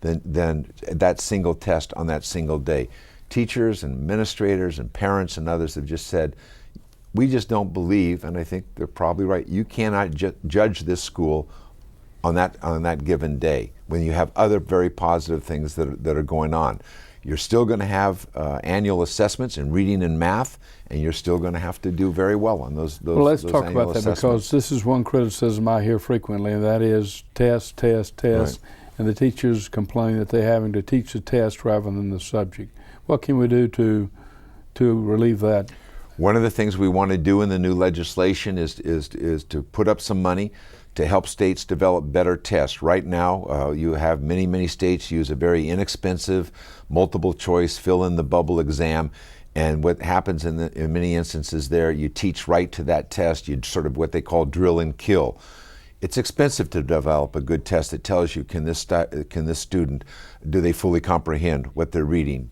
than that single test on that single day. Teachers and administrators and parents and others have just said, we just don't believe, and I think they're probably right, you cannot judge this school on that given day when you have other very positive things that are going on. You're still going to have annual assessments in reading and math, and you're still going to have to do very well on those well, let's those talk annual about that, assessments. because this is one criticism I hear frequently, and that is test, test, test, Right. and the teachers complain that they're having to teach the test rather than the subject. What can we do to relieve that? One of the things we want to do in the new legislation is to put up some money to help states develop better tests. Right now, you have many states use a very inexpensive, multiple choice, fill in the bubble exam. And what happens in many instances there, you teach right to that test. You sort of what they call drill and kill. It's expensive to develop a good test that tells you, can this student, do they fully comprehend what they're reading?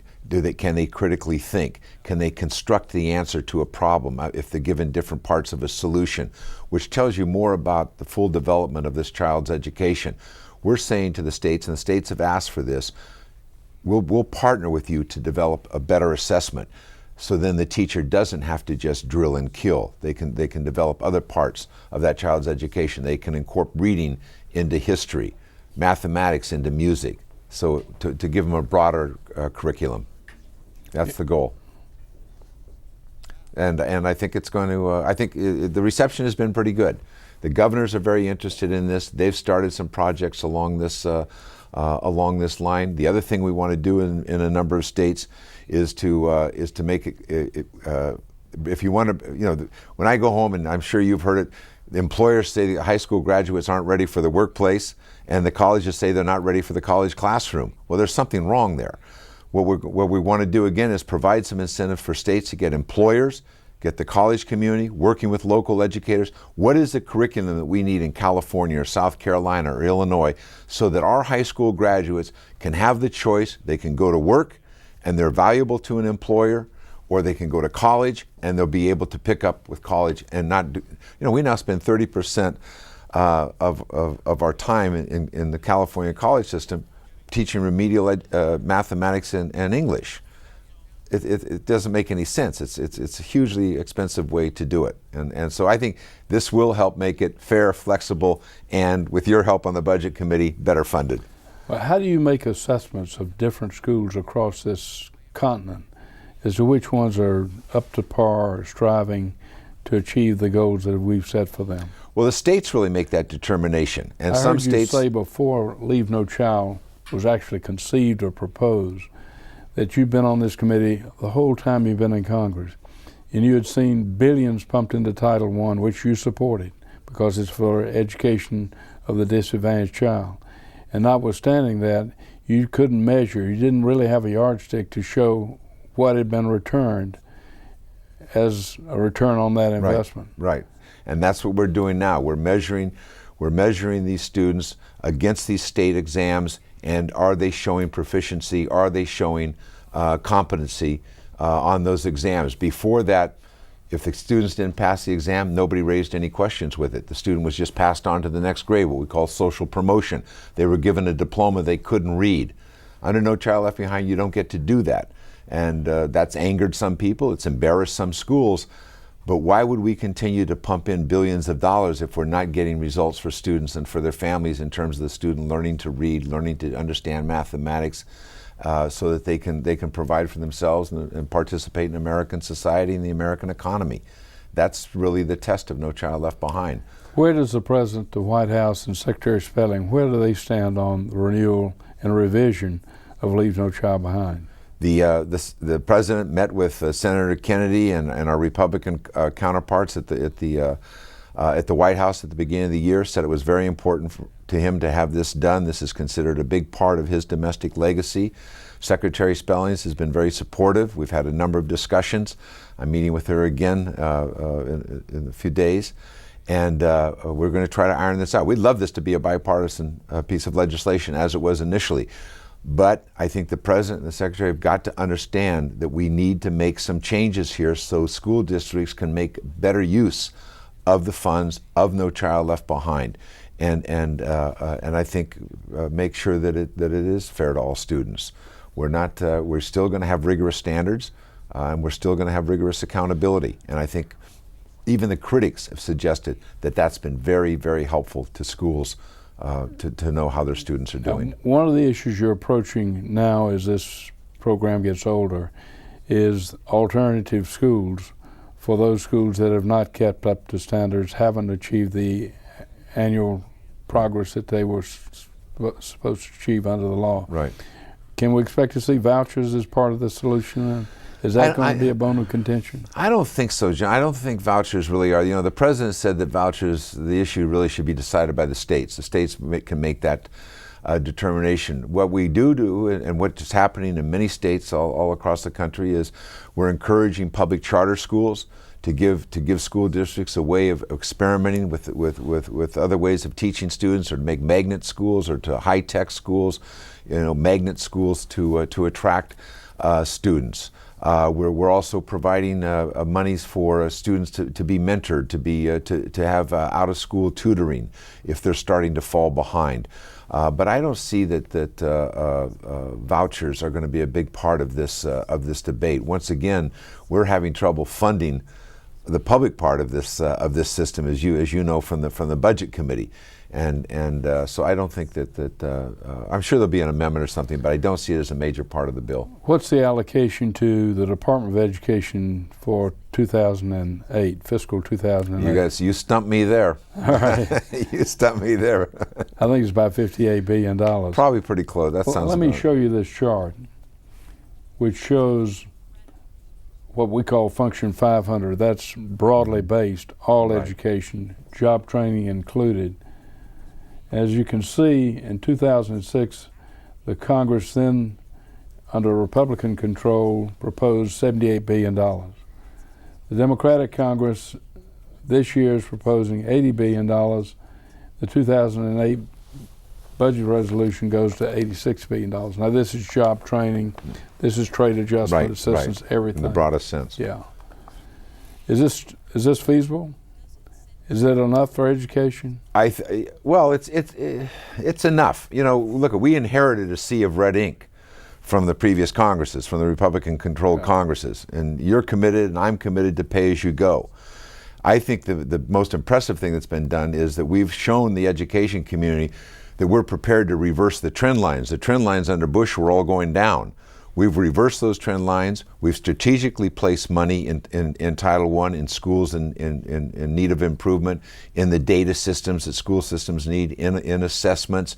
Can they critically think? Can they construct the answer to a problem if they're given different parts of a solution, which tells you more about the full development of this child's education. We're saying to the states, and the states have asked for this, we'll partner with you to develop a better assessment, so then the teacher doesn't have to just drill and kill. They can develop other parts of that child's education. They can incorporate reading into history, mathematics into music, so to give them a broader curriculum. That's the goal. And I think it's going to, I think the reception has been pretty good. The governors are very interested in this. They've started some projects along this line. The other thing we want to do in a number of states is to make it, if you want to, when I go home, and I'm sure you've heard it, the employers say that high school graduates aren't ready for the workplace, and the colleges say they're not ready for the college classroom. Well, there's something wrong there. What we want to do again is provide some incentive for states to get employers, get the college community, working with local educators. What is the curriculum that we need in California or South Carolina or Illinois so that our high school graduates can have the choice? They can go to work and they're valuable to an employer, or they can go to college and they'll be able to pick up with college and not do, we now spend 30% of our time in the California college system teaching remedial mathematics and English. It doesn't make any sense. It's a hugely expensive way to do it. And so I think this will help make it fair, flexible, and with your help on the Budget Committee, better funded. Well, how do you make assessments of different schools across this continent as to which ones are up to par or striving to achieve the goals that we've set for them? Well, the states really make that determination. And I some heard states you say before Leave No Child was actually conceived or proposed that you've been on this committee the whole time you've been in Congress, and you had seen billions pumped into Title I, which you supported because it's for education of the disadvantaged child. And notwithstanding that, you couldn't measure, you didn't really have a yardstick to show what had been returned as a return on that investment. Right. And that's what we're doing now. We're measuring these students against these state exams, and are they showing proficiency? Are they showing competency on those exams? Before that, if the students didn't pass the exam, nobody raised any questions with it. The student was just passed on to the next grade, what we call social promotion. They were given a diploma they couldn't read. Under No Child Left Behind, you don't get to do that. And that's angered some people, it's embarrassed some schools. But why would we continue to pump in billions of dollars if we're not getting results for students and for their families in terms of the student learning to read, learning to understand mathematics, so that they can provide for themselves and participate in American society and the American economy? That's really the test of No Child Left Behind. Where does the President, the White House, and Secretary Spelling, where do they stand on the renewal and revision of Leave No Child Behind? The President met with Senator Kennedy and our Republican counterparts at the White House at the beginning of the year, said it was very important to him to have this done. This is considered a big part of his domestic legacy. Secretary Spellings has been very supportive. We've had a number of discussions. I'm meeting with her again in a few days, and we're going to try to iron this out. We'd love this to be a bipartisan piece of legislation, as it was initially. But I think the President and the Secretary have got to understand that we need to make some changes here so school districts can make better use of the funds of No Child Left Behind. and I think make sure that it is fair to all students. We're still going to have rigorous standards, and we're still going to have rigorous accountability. And I think even the critics have suggested that that's been very, very helpful to schools to know how their students are doing. One of the issues you're approaching now as this program gets older is alternative schools for those schools that have not kept up to standards, haven't achieved the annual progress that they were supposed to achieve under the law. Right. Can we expect to see vouchers as part of the solution? Is that going to be a bone of contention? I don't think so, John. I don't think vouchers really are. You know, the president said that vouchers, the issue really should be decided by the states. The states can make that determination. What we do, and what's happening in many states all across the country, is we're encouraging public charter schools to give school districts a way of experimenting with other ways of teaching students, or to make magnet schools, or to high-tech schools, magnet schools to attract students. We're also providing monies for students to be mentored, to have out-of-school tutoring if they're starting to fall behind. But I don't see that vouchers are going to be a big part of this debate. Once again, we're having trouble funding the public part of this system, as you know from the budget committee, and so I don't think that I'm sure there'll be an amendment or something, but I don't see it as a major part of the bill. What's the allocation to the Department of Education for 2008, fiscal 2008? You stumped me there. All right. You stumped me there. I think it's about $58 billion. Probably pretty close. That sounds. Let me show you this chart, which shows what we call Function 500. That's broadly based, all Right. education, job training included. As you can see, in 2006, the Congress then, under Republican control, proposed $78 billion. The Democratic Congress this year is proposing $80 billion. The 2008 budget resolution goes to $86 billion. Now this is job training, this is trade adjustment assistance, everything. In the broadest sense. Yeah. Is this feasible? Is it enough for education? Well, it's enough. Look, we inherited a sea of red ink from the previous Congresses, from the Republican-controlled Congresses, and you're committed, and I'm committed to pay as you go. I think the most impressive thing that's been done is that we've shown the education community that we're prepared to reverse the trend lines. The trend lines under Bush were all going down. We've reversed those trend lines. We've strategically placed money in Title I in schools in need of improvement, in the data systems that school systems need, in assessments.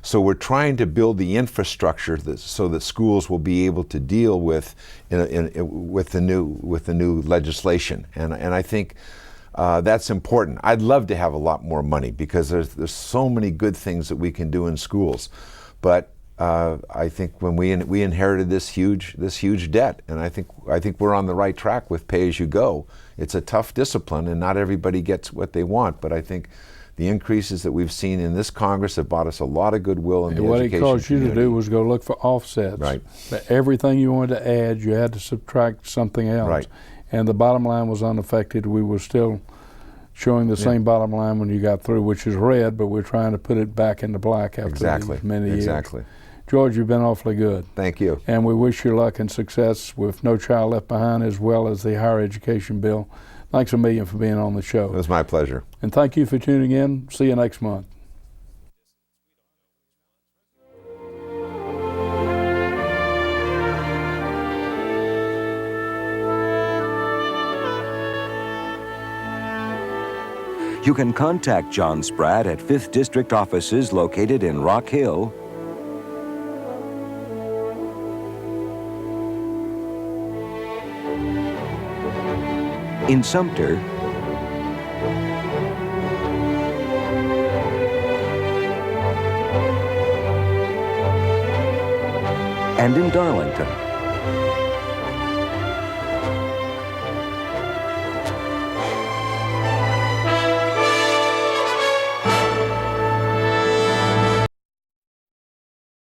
So we're trying to build the infrastructure so that schools will be able to deal with the new legislation. And I think that's important. I'd love to have a lot more money because there's so many good things that we can do in schools, but I think when we inherited this huge debt, and I think we're on the right track with pay as you go. It's a tough discipline, and not everybody gets what they want. But I think the increases that we've seen in this Congress have bought us a lot of goodwill in the education community. What it caused you to do was go look for offsets. Right. But everything you wanted to add, you had to subtract something else. Right. And the bottom line was unaffected. We were still showing the same bottom line when you got through, which is red, but we're trying to put it back into black after these many years. Exactly. George, you've been awfully good. Thank you. And we wish you luck and success with No Child Left Behind, as well as the higher education bill. Thanks a million for being on the show. It was my pleasure. And thank you for tuning in. See you next month. You can contact John Spratt at 5th District offices located in Rock Hill, in Sumter, and in Darlington.